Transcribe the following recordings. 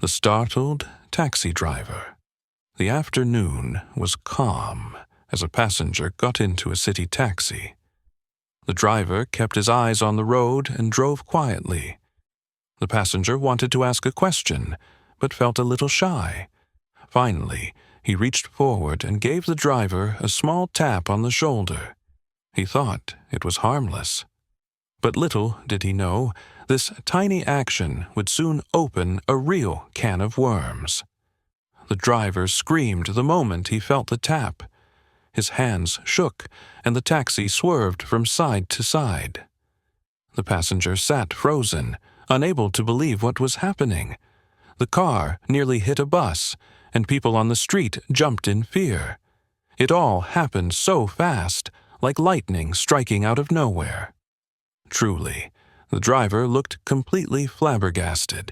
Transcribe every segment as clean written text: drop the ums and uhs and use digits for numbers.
The Startled Taxi Driver. The afternoon was calm as a passenger got into a city taxi. The driver kept his eyes on the road and drove quietly. The passenger wanted to ask a question, but felt a little shy. Finally, he reached forward and gave the driver a small tap on the shoulder. He thought it was harmless. But little did he know, this tiny action would soon open a real can of worms. The driver screamed the moment he felt the tap. His hands shook, and the taxi swerved from side to side. The passenger sat frozen, unable to believe what was happening. The car nearly hit a bus, and people on the street jumped in fear. It all happened so fast, like lightning striking out of nowhere. Truly, the driver looked completely flabbergasted.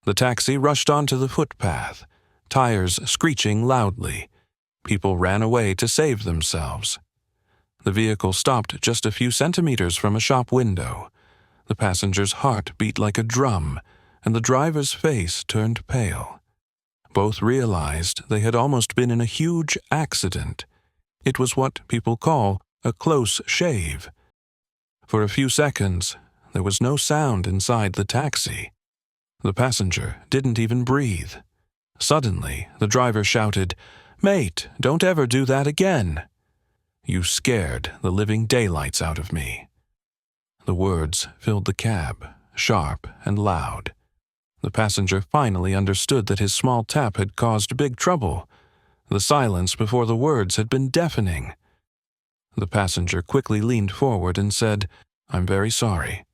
The taxi rushed onto the footpath, tires screeching loudly. People ran away to save themselves. The vehicle stopped just a few centimeters from a shop window. The passenger's heart beat like a drum, and the driver's face turned pale. Both realized they had almost been in a huge accident. It was what people call a close shave. For a few seconds, there was no sound inside the taxi. The passenger didn't even breathe. Suddenly, the driver shouted, "Mate, don't ever do that again." "You scared the living daylights out of me." The words filled the cab, sharp and loud. The passenger finally understood that his small tap had caused big trouble. The silence before the words had been deafening. The passenger quickly leaned forward and said, "I'm very sorry.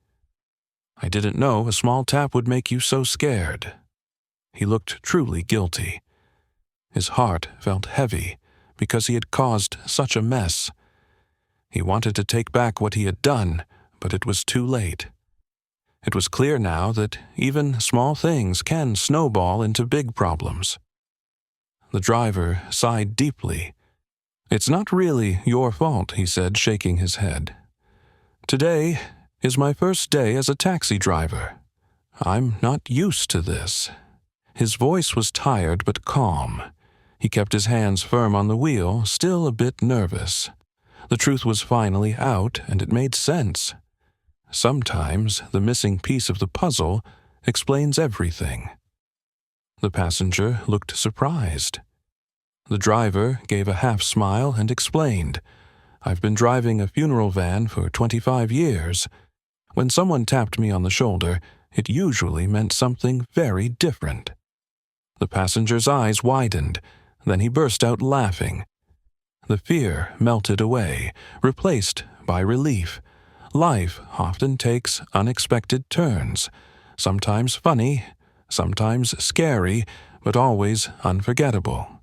I didn't know a small tap would make you so scared." He looked truly guilty. His heart felt heavy because he had caused such a mess. He wanted to take back what he had done, but it was too late. It was clear now that even small things can snowball into big problems. The driver sighed deeply. "It's not really your fault," he said, shaking his head. "Today is my first day as a taxi driver. I'm not used to this." His voice was tired but calm. He kept his hands firm on the wheel, still a bit nervous. The truth was finally out, and it made sense. Sometimes the missing piece of the puzzle explains everything. The passenger looked surprised. The driver gave a half-smile and explained, "I've been driving a funeral van for 25 years. When someone tapped me on the shoulder, it usually meant something very different." The passenger's eyes widened, then he burst out laughing. The fear melted away, replaced by relief. Life often takes unexpected turns, sometimes funny, sometimes scary, but always unforgettable.